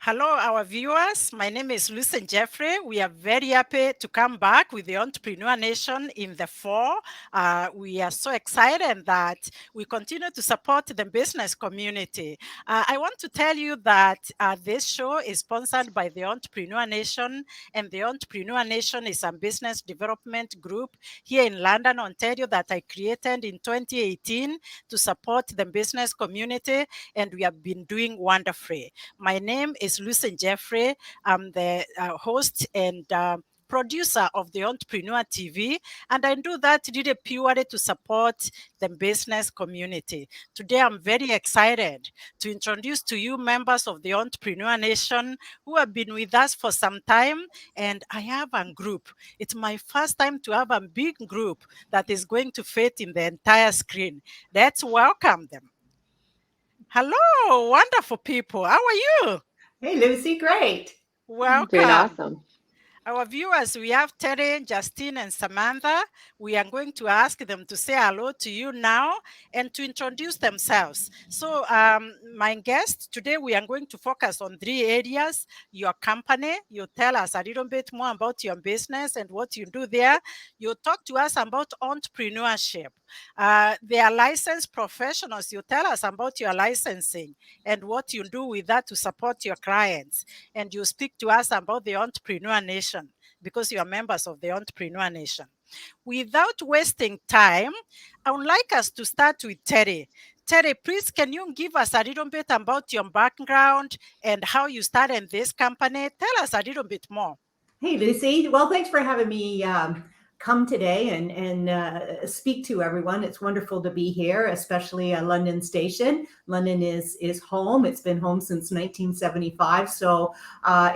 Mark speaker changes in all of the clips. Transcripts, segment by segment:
Speaker 1: Hello, our viewers. My name is Lucien Jeffrey. We are very happy to come back with the Entrepreneur Nation in the fall. We are so excited that we continue to support the business community. I want to tell you that this show is sponsored by the Entrepreneur Nation, and the Entrepreneur Nation is a business development group here in London, Ontario, that I created in 2018 to support the business community, and we have been doing wonderfully. My name is Lucien Jeffrey. I'm the host and producer of the Entrepreneur TV, and I do that really purely to support the business community. Today, I'm very excited to introduce to you members of the Entrepreneur Nation who have been with us for some time, and I have a group. It's my first time to have a big group that is going to fit in the entire screen. Let's welcome them. Hello, wonderful people. How are you?
Speaker 2: Hey, Lucy, great.
Speaker 3: Doing
Speaker 1: Welcome.
Speaker 3: awesome.
Speaker 1: Our viewers, we have Terry, Justine, and Samantha. We are going to ask them to say hello to you now and to introduce themselves. So, my guest today, we are going to focus on three areas: your company. You tell us a little bit more about your business and what you do there. You talk to us about entrepreneurship. They are licensed professionals. You tell us about your licensing and what you do with that to support your clients, and you speak to us about the Entrepreneur Nation because you are members of the Entrepreneur Nation. Without wasting time, I would like us to start with Terry. Terry, please, can you give us a little bit about your background and how you started this company? Tell us a little bit more.
Speaker 2: Hey, Lucy. Well, thanks for having me come today and speak to everyone. It's wonderful to be here, especially a London station. London is home. It's been home since 1975, so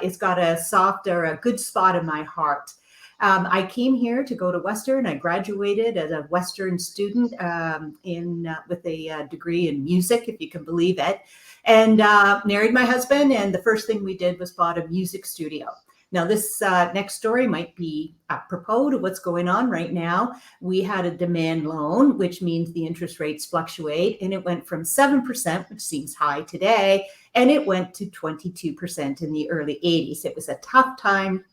Speaker 2: it's got a soft or a good spot in my heart. I came here to go to Western. I graduated as a Western student in with a degree in music, if you can believe it, and married my husband. And the first thing we did was bought a music studio. Now, this next story might be apropos to what's going on right now. We had a demand loan, which means the interest rates fluctuate, and it went from 7%, which seems high today, and it went to 22% in the early 80s. It was a tough time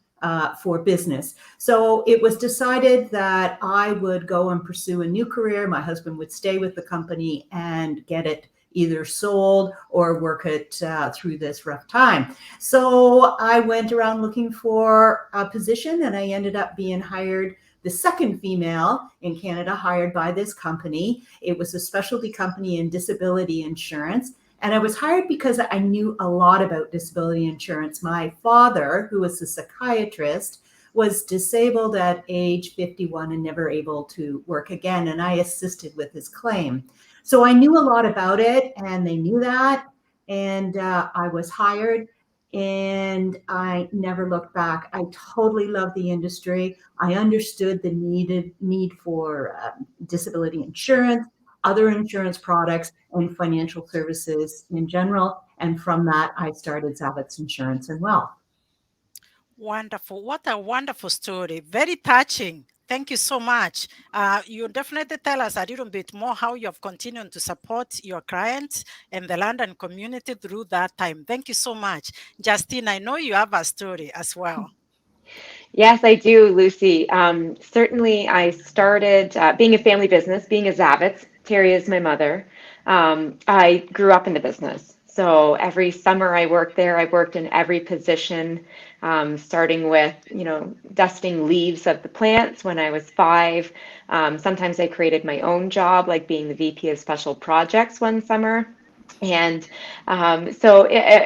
Speaker 2: for business. So it was decided that I would go and pursue a new career. My husband would stay with the company and get it either sold or work it through this rough time. So I went around looking for a position, and I ended up being hired, the second female in Canada hired by this company. It was a specialty company in disability insurance. And I was hired because I knew a lot about disability insurance. My father, who was a psychiatrist, was disabled at age 51 and never able to work again. And I assisted with his claim. So I knew a lot about it, and they knew that. And I was hired, and I never looked back. I totally loved the industry. I understood the need for disability insurance, other insurance products, and financial services in general. And from that, I started Zavitz Insurance and Wealth.
Speaker 1: Wonderful. What a wonderful story. Very touching. Thank you so much. You definitely tell us a little bit more how you have continued to support your clients and the London community through that time. Thank you so much. Justine, I know you have a story as well.
Speaker 3: Yes, I do, Lucy. Certainly, I started being a family business, being a Zavitz. Terry is my mother. I grew up in the business. So every summer I worked there. I worked in every position, starting with, dusting leaves of the plants when I was 5. Sometimes I created my own job, like being the VP of Special Projects one summer. And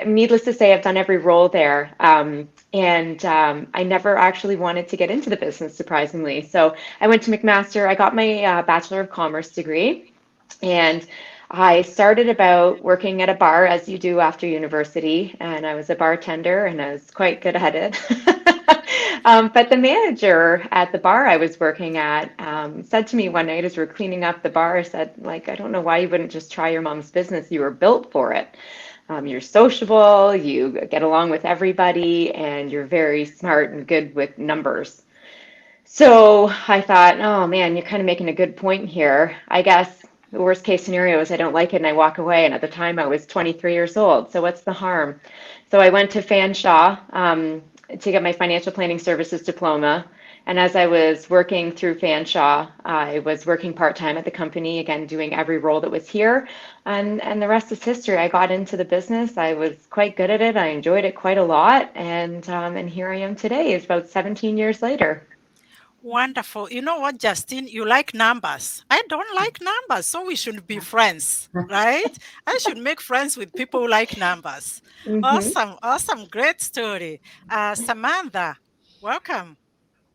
Speaker 3: needless to say, I've done every role there. And I never actually wanted to get into the business, surprisingly. So I went to McMaster. I got my Bachelor of Commerce degree, and I started about working at a bar, as you do after university. And I was a bartender, and I was quite good at it. But the manager at the bar I was working at said to me one night as we were cleaning up the bar, said, like, I don't know why you wouldn't just try your mom's business. You were built for it. You're sociable, you get along with everybody, and you're very smart and good with numbers. So I thought, oh man, you're kind of making a good point here. I guess The worst case scenario is I don't like it and I walk away. And at the time I was 23 years old. So what's the harm? So I went to Fanshawe to get my financial planning services diploma. And as I was working through Fanshawe, I was working part-time at the company, again, doing every role that was here. And the rest is history. I got into the business. I was quite good at it. I enjoyed it quite a lot. And here I am today. It's about 17 years later.
Speaker 1: Wonderful. You know what, Justine? You like numbers. I don't like numbers, so we should be friends, right? I should make friends with people who like numbers.
Speaker 3: Hmm.
Speaker 1: Awesome, awesome, great story. Samantha, welcome.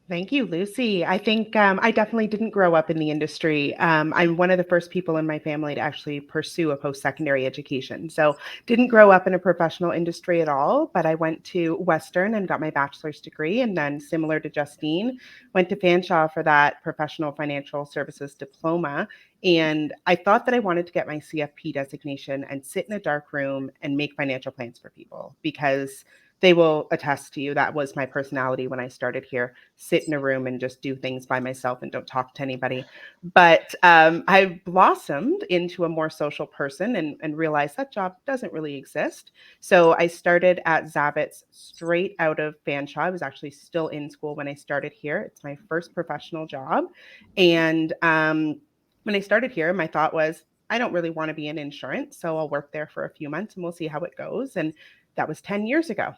Speaker 4: Thank you, Lucy. I think I definitely didn't grow up in the industry. I'm one of the first people in my family to actually pursue a post-secondary education. So didn't grow up in a professional industry at all, but I went to Western and got my bachelor's degree. And then similar to Justine, went to Fanshawe for that professional financial services diploma. And I thought that I wanted to get my CFP designation and sit in a dark room and make financial plans for people because they will attest to you that was my personality when I started here, sit in a room and just do things by myself and don't talk to anybody. But I blossomed into a more social person and realized that job doesn't really exist. So I started at Zavitz straight out of Fanshawe. I was actually still in school when I started here. It's my first professional job. And when I started here, my thought was, I don't really want to be in insurance. So I'll work there for a few months and we'll see how it goes. And that was 10 years ago.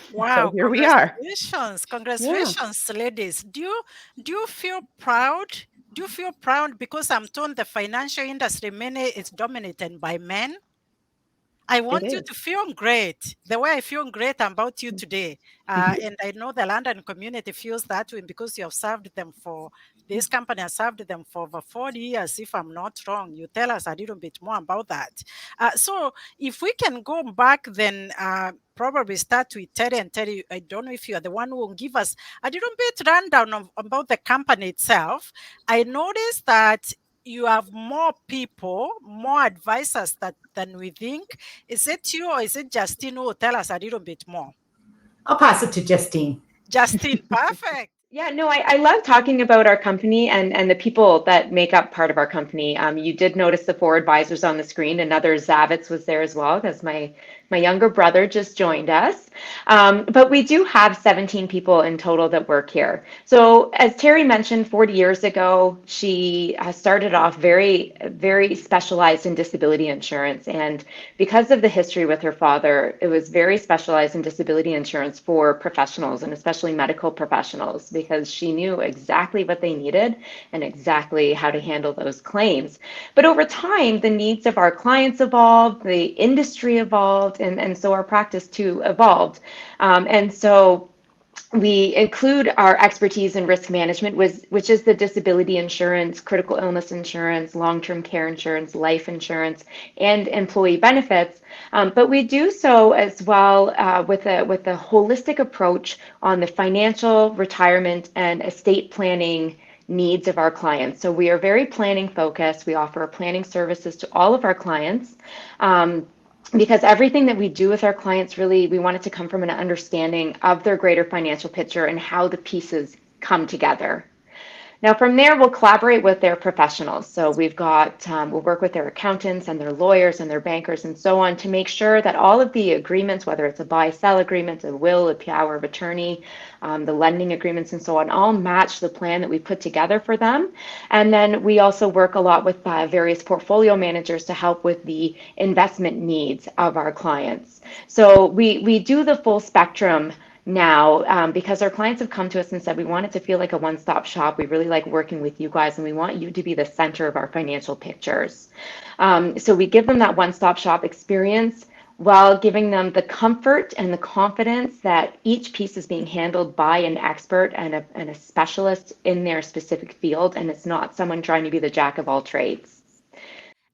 Speaker 4: So
Speaker 1: Wow,
Speaker 4: here we are.
Speaker 1: congratulations.
Speaker 4: Yeah,
Speaker 1: Congratulations, ladies. Do you feel proud? Do you feel proud because I'm told the financial industry mainly is dominated by men? I
Speaker 4: it
Speaker 1: want you to
Speaker 4: is.
Speaker 1: feel great, the way I feel great about you today. And I know the London community feels that way because you have served them for, this company has served them for over 40 years, if I'm not wrong. You tell us a little bit more about that. So if we can go back, then probably start with Terry. And Terry, I don't know if you are the one who will give us a little bit rundown about the company itself. I noticed that you have more people, more advisors than we think. Is it you or is it Justine who will tell us a little bit more?
Speaker 2: I'll pass it to Justine.
Speaker 1: Justine, perfect.
Speaker 3: Yeah, no, I love talking about our company and the people that make up part of our company. You did notice the four advisors on the screen. Another Zavitz was there as well because my younger brother just joined us. But we do have 17 people in total that work here. So as Terry mentioned, 40 years ago, she started off very specialized in disability insurance. And because of the history with her father, it was very specialized in disability insurance for professionals and especially medical professionals because she knew exactly what they needed and exactly how to handle those claims. But over time, the needs of our clients evolved, the industry evolved, and so our practice too evolved. And so we include our expertise in risk management, which is the disability insurance, critical illness insurance, long-term care insurance, life insurance, and employee benefits. But we do so as well with a holistic approach on the financial, retirement, and estate planning needs of our clients. So we are very planning focused. We offer planning services to all of our clients. Because everything that we do with our clients, really, we want it to come from an understanding of their greater financial picture and how the pieces come together. Now, from there, we'll collaborate with their professionals. So we'll work with their accountants and their lawyers and their bankers and so on to make sure that all of the agreements, whether it's a buy-sell agreement, a will, a power of attorney, the lending agreements and so on, all match the plan that we put together for them. And then we also work a lot with various portfolio managers to help with the investment needs of our clients. So we do the full spectrum now because our clients have come to us and said we want it to feel like a one-stop shop. We really like working with you guys and we want you to be the center of our financial pictures. So we give them that one-stop shop experience while giving them the comfort and the confidence that each piece is being handled by an expert and a specialist in their specific field, and it's not someone trying to be the jack of all trades.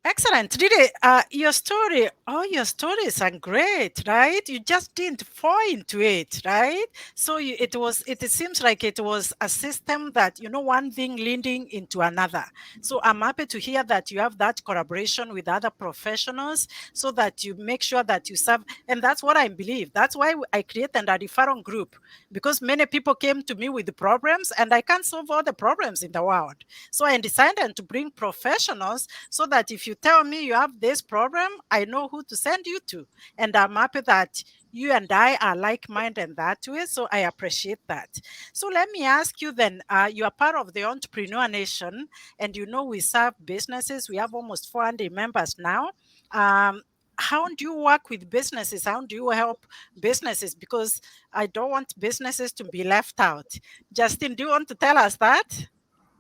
Speaker 1: Excellent. Really, all your stories are great, right? You just didn't fall into it, right? So it seems like it was a system that, one thing leading into another. So I'm happy to hear that you have that collaboration with other professionals so that you make sure that you serve. And that's what I believe. That's why I created a referral group, because many people came to me with the problems and I can't solve all the problems in the world. So I decided to bring professionals so that if you tell me you have this problem, I know who to send you to. And I'm happy that you and I are like minded in that way. So I appreciate that. So let me ask you then, you are part of the Entrepreneur Nation, and we serve businesses. We have almost 400 members now. How do you work with businesses? How do you help businesses? Because I don't want businesses to be left out. Justine, do you want to tell us that?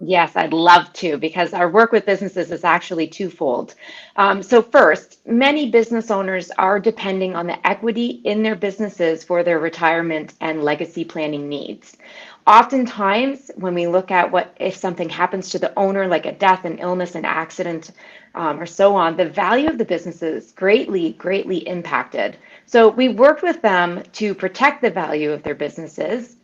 Speaker 3: Yes, I'd love to, because our work with businesses is actually twofold. So first, many business owners are depending on the equity in their businesses for their retirement and legacy planning needs. Oftentimes, when we look at what if something happens to the owner, like a death, an illness, an accident, or so on, the value of the business is greatly impacted. So we worked with them to protect the value of their businesses,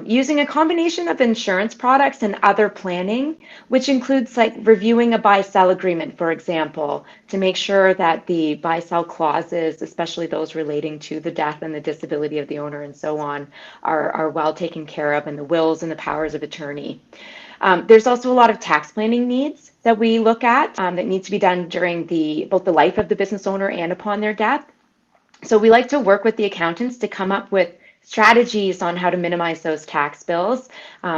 Speaker 3: using a combination of insurance products and other planning, which includes like reviewing a buy-sell agreement, for example, to make sure that the buy-sell clauses, especially those relating to the death and the disability of the owner and so on, are well taken care of, and the wills and the powers of attorney. There's also a lot of tax planning needs that we look at, that needs to be done during both the life of the business owner and upon their death. So we like to work with the accountants to come up with strategies on how to minimize those tax bills,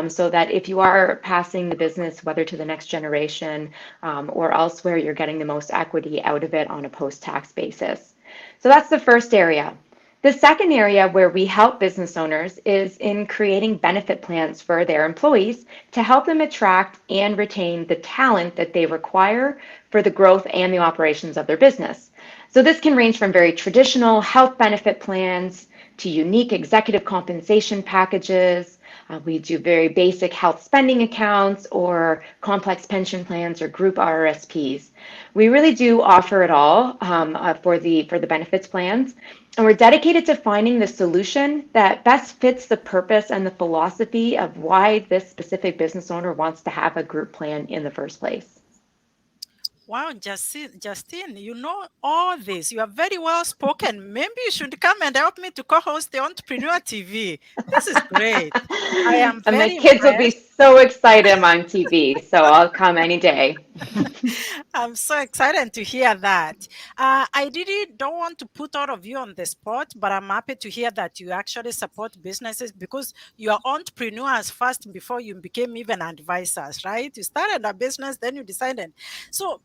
Speaker 3: so that if you are passing the business, whether to the next generation, or elsewhere, you're getting the most equity out of it on a post-tax basis. So that's the first area. The second area where we help business owners is in creating benefit plans for their employees to help them attract and retain the talent that they require for the growth and the operations of their business. So this can range from very traditional health benefit plans to unique executive compensation packages. We do very basic health spending accounts or complex pension plans or group RRSPs. We really do offer it all, for the benefits plans. And we're dedicated to finding the solution that best fits the purpose and the philosophy of why this specific business owner wants to have a group plan in the first place.
Speaker 1: Wow, Justine, you know all this. You are very well spoken. Maybe you should come and help me to co-host the Entrepreneur TV. This is great. I am
Speaker 3: And my
Speaker 1: very
Speaker 3: kids will be
Speaker 1: impressed.
Speaker 3: so excited I'm on TV, so I'll come any day.
Speaker 1: I'm so excited to hear that. I really don't want to put all of you on the spot, but I'm happy to hear that you actually support businesses because you are entrepreneurs first before you became even advisors, right? You started a business, then you decided. So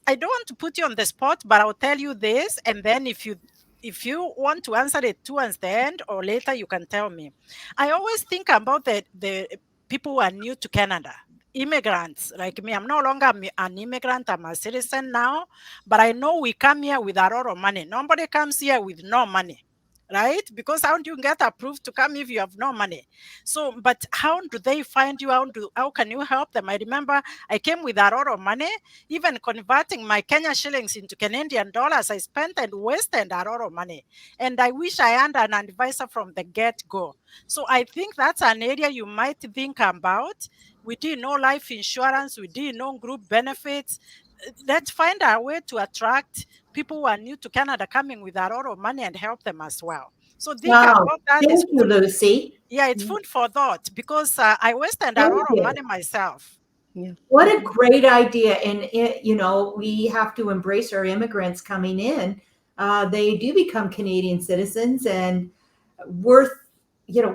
Speaker 1: I don't want to put you on the spot, but I'll tell you this, and then if you want to answer it towards the end or later, you can tell me. I always think about the people who are new to Canada, immigrants like me. I'm no longer an immigrant, I'm a citizen now, but I know we come here with a lot of money. Nobody comes here with no money, right? Because how do you get approved to come if you have no money? So, but how do they find you? How can you help them? I remember I came with a lot of money, even converting my Kenya shillings into Canadian dollars. I spent and wasted a lot of money, and I wish I had an advisor from the get-go. So I think that's an area you might think about. We didn't know life insurance, we didn't know group benefits. Let's find our way to attract people who are new to Canada coming with a lot of money and help them as well. So think
Speaker 2: Wow.
Speaker 1: about that.
Speaker 2: Thank you, Lucy.
Speaker 1: Yeah, it's food for thought because I wasted a
Speaker 2: Thank
Speaker 1: lot of
Speaker 2: you.
Speaker 1: money myself.
Speaker 4: Yeah.
Speaker 2: What a great idea. And we have to embrace our immigrants coming in. They do become Canadian citizens and worth,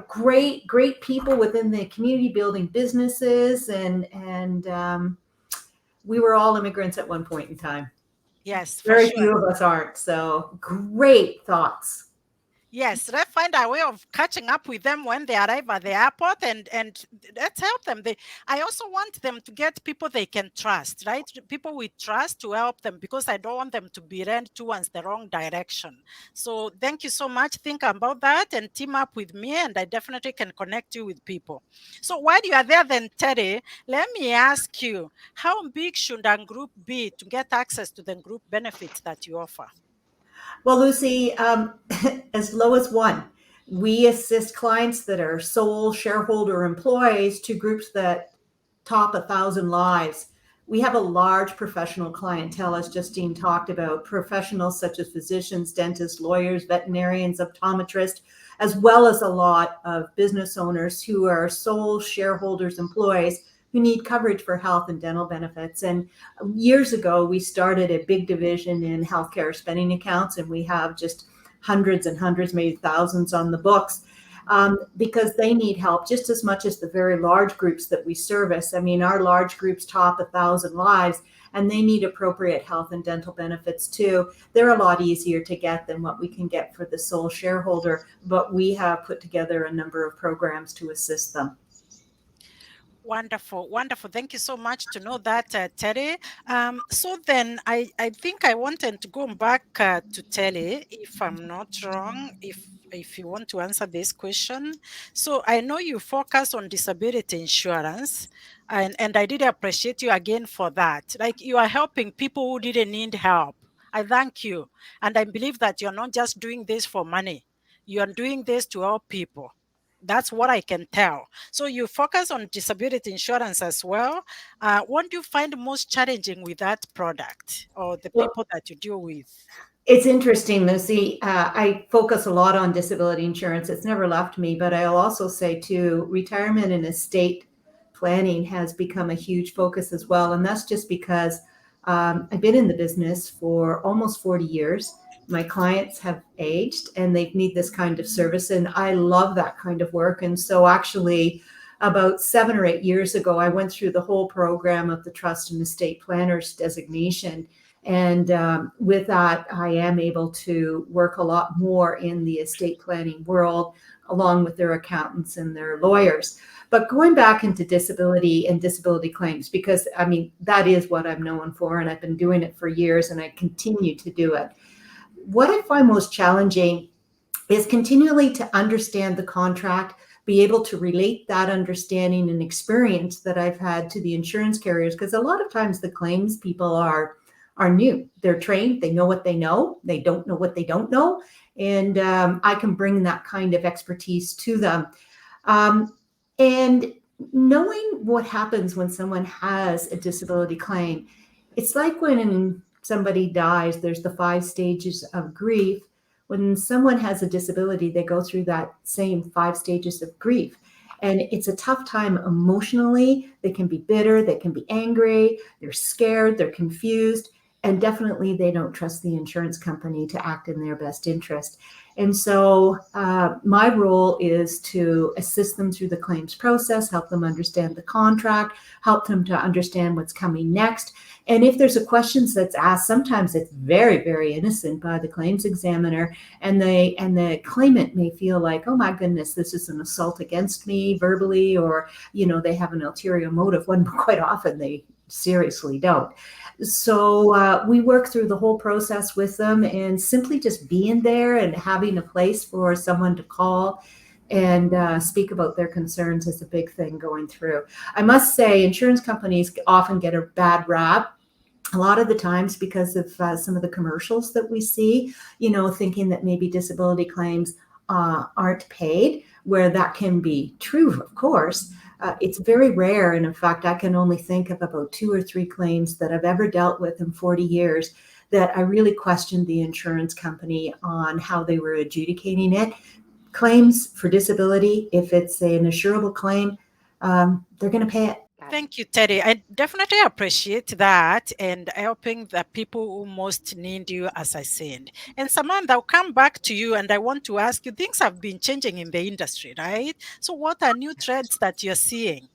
Speaker 2: great people within the community building businesses. And we were all immigrants at one point in time.
Speaker 1: Yes, for
Speaker 2: Very
Speaker 1: sure.
Speaker 2: few of us aren't. So great thoughts.
Speaker 1: Yes, let's find a way of catching up with them when they arrive at the airport, and let's help them. I also want them to get people they can trust, right? People we trust to help them, because I don't want them to be led towards the wrong direction. So thank you so much. Think about that and team up with me, and I definitely can connect you with people. So while you are there, then Terry, let me ask you, how big should a group be to get access to the group benefits that you offer?
Speaker 2: Well, Lucy, as low as one. We assist clients that are sole shareholder employees to groups that top 1,000 lives. We have a large professional clientele, as Justine talked about, professionals such as physicians, dentists, lawyers, veterinarians, optometrists, as well as a lot of business owners who are sole shareholders, employees who need coverage for health and dental benefits. And years ago, we started a big division in healthcare spending accounts, and we have just hundreds and hundreds, maybe thousands on the books. Because they need help just as much as the very large groups that we service. I mean, our large groups top 1,000 lives, and they need appropriate health and dental benefits too. They're a lot easier to get than what we can get for the sole shareholder, but we have put together a number of programs to assist them.
Speaker 1: Wonderful, wonderful. Thank you so much to know that, Terry. So then I think I wanted to go back to Terry, if I'm not wrong, if you want to answer this question. So I know you focus on disability insurance, and I did appreciate you again for that. Like, you are helping people who didn't need help. I thank you. And I believe that you're not just doing this for money. You are doing this to help people. That's what I can tell. So you focus on disability insurance as well. What do you find most challenging with that product or the
Speaker 2: Well,
Speaker 1: people that you deal with?
Speaker 2: it's interesting, Lucy. I focus a lot on disability insurance. It's never left me, but I'll also say too, retirement and estate planning has become a huge focus as well. And that's just because I've been in the business for almost 40 years. My clients have aged and they need this kind of service. And I love that kind of work. And so actually, about 7 or 8 years ago, I went through the whole program of the trust and estate planners designation. And with that, I am able to work a lot more in the estate planning world, along with their accountants and their lawyers. But going back into disability and disability claims, because I mean, that is what I'm known for, and I've been doing it for years, and I continue to do it. What I find most challenging is continually to understand the contract, be able to relate that understanding and experience that I've had to the insurance carriers, because a lot of times the claims people are new. They're trained. They know what they know. They don't know what they don't know, and I can bring that kind of expertise to them. Um, and knowing what happens when someone has a disability claim, it's like when somebody dies, there's the 5 stages of grief. When someone has a disability, they go through that same 5 stages of grief. And it's a tough time emotionally. They can be bitter, they can be angry, they're scared, they're confused, and definitely they don't trust the insurance company to act in their best interest. And so my role is to assist them through the claims process, help them understand the contract, help them to understand what's coming next. And if there's a question that's asked, sometimes it's very, very innocent by the claims examiner, and the claimant may feel like, oh my goodness, this is an assault against me verbally, or they have an ulterior motive. When quite often they seriously don't. So we work through the whole process with them, and simply just being there and having a place for someone to call and speak about their concerns is a big thing going through. I must say, insurance companies often get a bad rap a lot of the times because of some of the commercials that we see, thinking that maybe disability claims aren't paid, where that can be true, of course. It's very rare. And in fact, I can only think of about 2 or 3 claims that I've ever dealt with in 40 years that I really questioned the insurance company on how they were adjudicating it. Claims for disability, if it's an insurable claim, they're going to pay it.
Speaker 1: Thank you, Teddy. I definitely appreciate that and helping the people who most need you, as I said. And Samantha, I'll come back to you and I want to ask you, things have been changing in the industry, right? So what are new trends that you're seeing?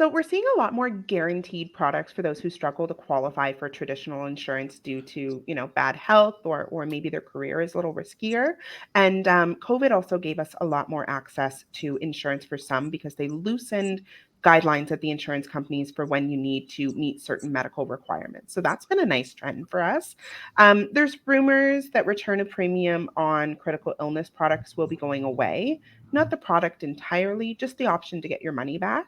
Speaker 4: So we're seeing a lot more guaranteed products for those who struggle to qualify for traditional insurance due to, bad health or maybe their career is a little riskier. And COVID also gave us a lot more access to insurance for some because they loosened guidelines at the insurance companies for when you need to meet certain medical requirements. So that's been a nice trend for us. There's rumors that return of premium on critical illness products will be going away. Not the product entirely, just the option to get your money back.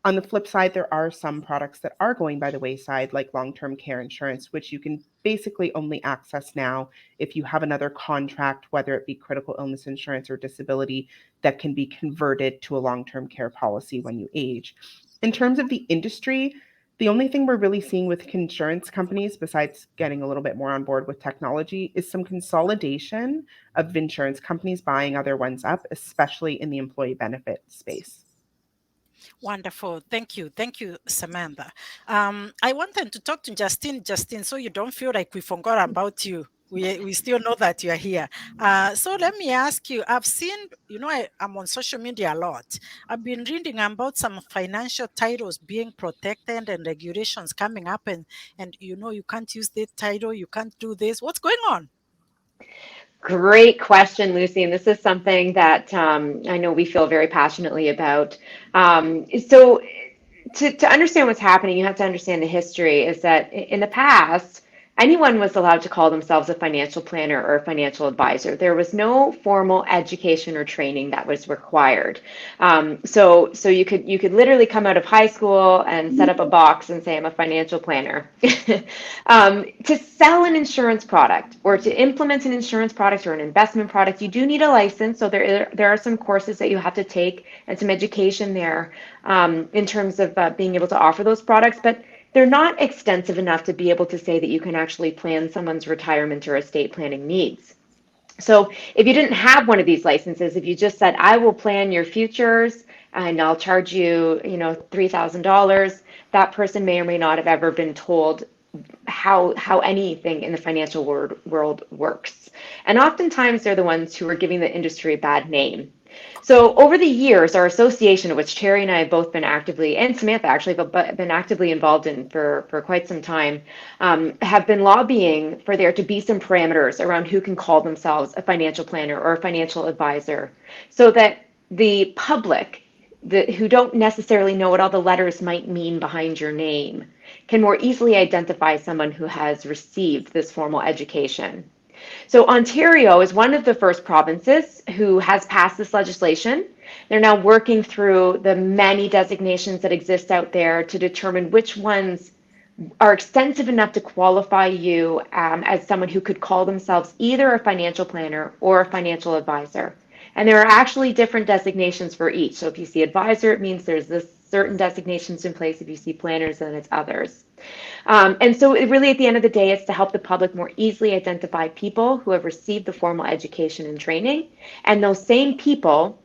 Speaker 4: On the flip side, there are some products that are going by the wayside, like long term care insurance, which you can basically only access now if you have another contract, whether it be critical illness insurance or disability, that can be converted to a long term care policy when you age. In terms of the industry, the only thing we're really seeing with insurance companies, besides getting a little bit more on board with technology, is some consolidation of insurance companies buying other ones up, especially in the employee benefit space.
Speaker 1: Wonderful. Thank you. Thank you, Samantha. I wanted to talk to Justine. Justine, so you don't feel like we forgot about you. We still know that you are here. So let me ask you, I've seen, I'm on social media a lot. I've been reading about some financial titles being protected and regulations coming up and you can't use this title, you can't do this. What's going on?
Speaker 3: Great question, Lucy. And this is something that I know we feel very passionately about. So to understand what's happening, you have to understand the history is that in the past, anyone was allowed to call themselves a financial planner or a financial advisor. There was no formal education or training that was required. So you could literally come out of high school and set up a box and say, I'm a financial planner. To sell an insurance product or to implement an insurance product or an investment product, you do need a license. So there are some courses that you have to take and some education there in terms of being able to offer those products. But they're not extensive enough to be able to say that you can actually plan someone's retirement or estate planning needs. So if you didn't have one of these licenses, if you just said, I will plan your futures and I'll charge you, $3,000, that person may or may not have ever been told how anything in the financial world works. And oftentimes they're the ones who are giving the industry a bad name. So over the years, our association, which Terry and I have both been actively, and Samantha actually, but been actively involved in for quite some time, have been lobbying for there to be some parameters around who can call themselves a financial planner or a financial advisor, so that the public, who don't necessarily know what all the letters might mean behind your name, can more easily identify someone who has received this formal education. So Ontario is one of the first provinces who has passed this legislation. They're now working through the many designations that exist out there to determine which ones are extensive enough to qualify you as someone who could call themselves either a financial planner or a financial advisor. And there are actually different designations for each. So if you see advisor, it means there's this certain designations in place. If you see planners, then it's others. And so really at the end of the day, it's to help the public more easily identify people who have received the formal education and training. And those same people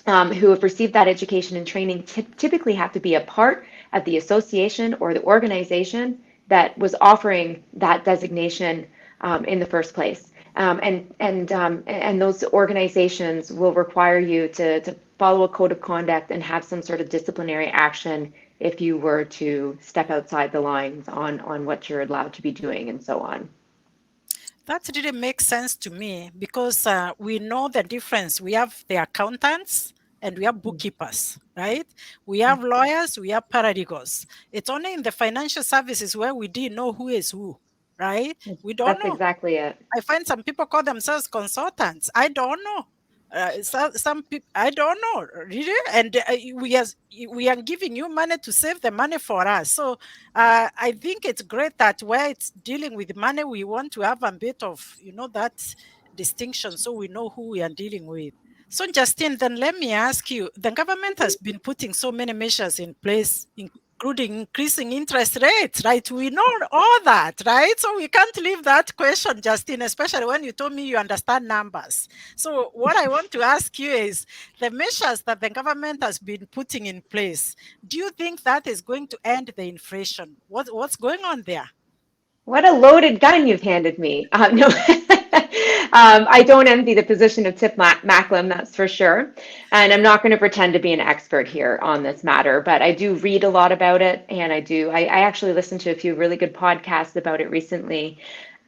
Speaker 3: who have received that education and training typically have to be a part of the association or the organization that was offering that designation in the first place. And those organizations will require you to follow a code of conduct and have some sort of disciplinary action if you were to step outside the lines on what you're allowed to be doing and so on.
Speaker 1: That really makes sense to me because we know the difference. We have the accountants and we have bookkeepers, right? We have lawyers, we have paralegals. It's only in the financial services where we didn't know who is who, right? We don't
Speaker 3: That's
Speaker 1: know.
Speaker 3: exactly it.
Speaker 1: I find some people call themselves consultants. I don't know. Some people, I don't know, really. And we are giving you money to save the money for us. So I think it's great that where it's dealing with money, we want to have a bit of, that distinction so we know who we are dealing with. So Justine, then let me ask you, the government has been putting so many measures in place, including increasing interest rates, right? We know all that, right? So we can't leave that question, Justine, especially when you told me you understand numbers. So what I want to ask you is the measures that the government has been putting in place, do you think that is going to end the inflation? What's going on there?
Speaker 3: What a loaded gun you've handed me. No. I don't envy the position of Tip Macklem, that's for sure. And I'm not going to pretend to be an expert here on this matter, but I do read a lot about it. And I actually listened to a few really good podcasts about it recently.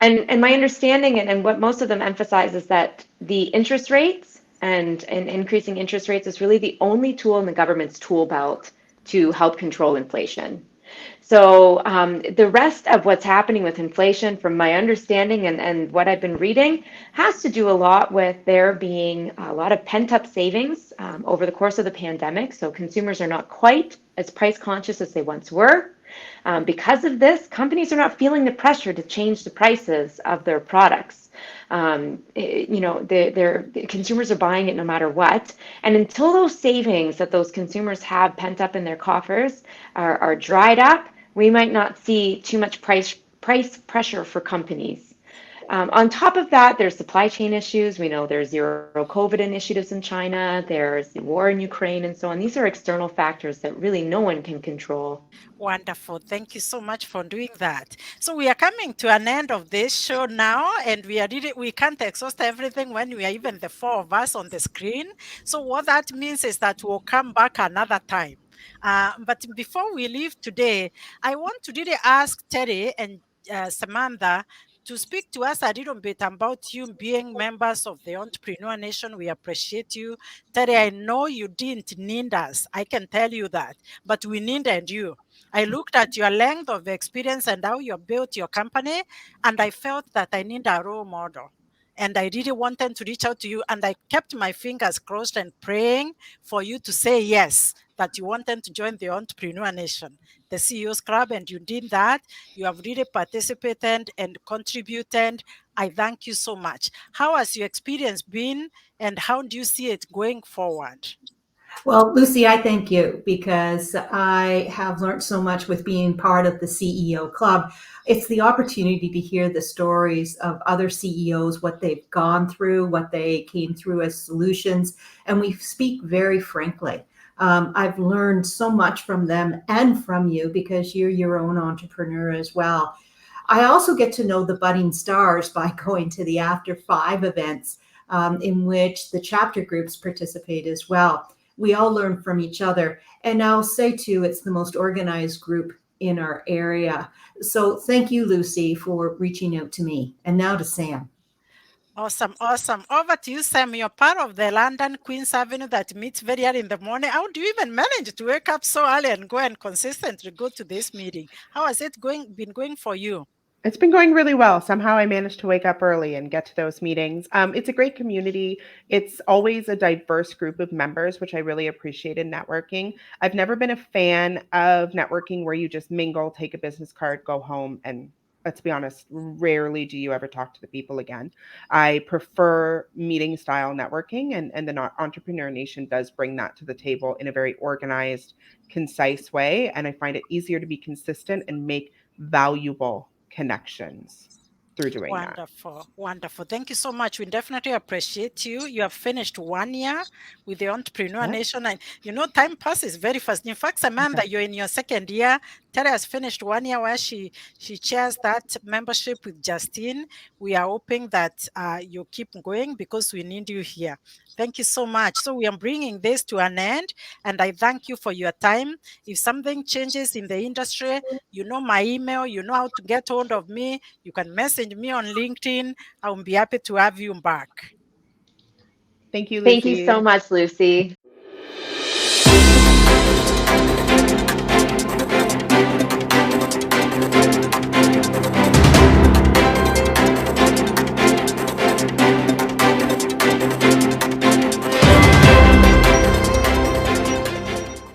Speaker 3: And my understanding and what most of them emphasize is that the interest rates and increasing interest rates is really the only tool in the government's tool belt to help control inflation. So the rest of what's happening with inflation, from my understanding and what I've been reading, has to do a lot with there being a lot of pent-up savings over the course of the pandemic. So consumers are not quite as price conscious as they once were. Because of this, companies are not feeling the pressure to change the prices of their products. The consumers are buying it no matter what. And until those savings that those consumers have pent up in their coffers are dried up, we might not see too much price pressure for companies. On top of that, there's supply chain issues. We know there's zero COVID initiatives in China, there's the war in Ukraine, and so on. These are external factors that really no one can control.
Speaker 1: Wonderful. Thank you so much for doing that. So we are coming to an end of this show now, and we can't exhaust everything when we are even the four of us on the screen. So what that means is that we'll come back another time. But before we leave today, I want to really ask Terry and Samantha to speak to us a little bit about you being members of the Entrepreneur Nation. We appreciate you. Terry, I know you didn't need us. I can tell you that, but we needed you. I looked at your length of experience and how you built your company, and I felt that I need a role model. And I really wanted to reach out to you, and I kept my fingers crossed and praying for you to say yes, that you wanted to join the Entrepreneur Nation, the CEO's Club, and you did that. You have really participated and contributed. I thank you so much. How has your experience been, and how do you see it going forward?
Speaker 2: Well, Lucy, I thank you because I have learned so much with being part of the CEO Club. It's the opportunity to hear the stories of other CEOs, what they've gone through, what they came through as solutions, and we speak very frankly. I've learned so much from them and from you because you're your own entrepreneur as well. I also get to know the budding stars by going to the After Five events in which the chapter groups participate as well. We all learn from each other. And I'll say too, it's the most organized group in our area. So thank you, Lucy, for reaching out to me. And now to Sam.
Speaker 1: Awesome, awesome. Over to you, Sam. You're part of the London Queen's Avenue that meets very early in the morning. How do you even manage to wake up so early and go and consistently go to this meeting? How has it been going for you?
Speaker 4: It's been going really well. Somehow I managed to wake up early and get to those meetings. It's a great community. It's always a diverse group of members, which I really appreciate in networking. I've never been a fan of networking where you just mingle, take a business card, go home, and let's be honest, rarely do you ever talk to the people again. I prefer meeting style networking, and the Entrepreneur Nation does bring that to the table in a very organized, concise way. And I find it easier to be consistent and make valuable connections through doing that.
Speaker 1: Wonderful, wonderful. Thank you so much. We definitely appreciate you. You have finished 1 year with the Entrepreneur
Speaker 4: Yeah.
Speaker 1: Nation, and time passes very fast. In fact, Samantha, you're in your second year. Tara has finished 1 year where she chairs that membership with Justine. We are hoping that you keep going because we need you here. Thank you so much. So we are bringing this to an end, and I thank you for your time. If something changes in the industry, you know my email, you know how to get hold of me. You can message me on LinkedIn. I'll be happy to have you back.
Speaker 4: Thank you,
Speaker 3: Thank you
Speaker 4: Lucy.
Speaker 3: so much, Lucy.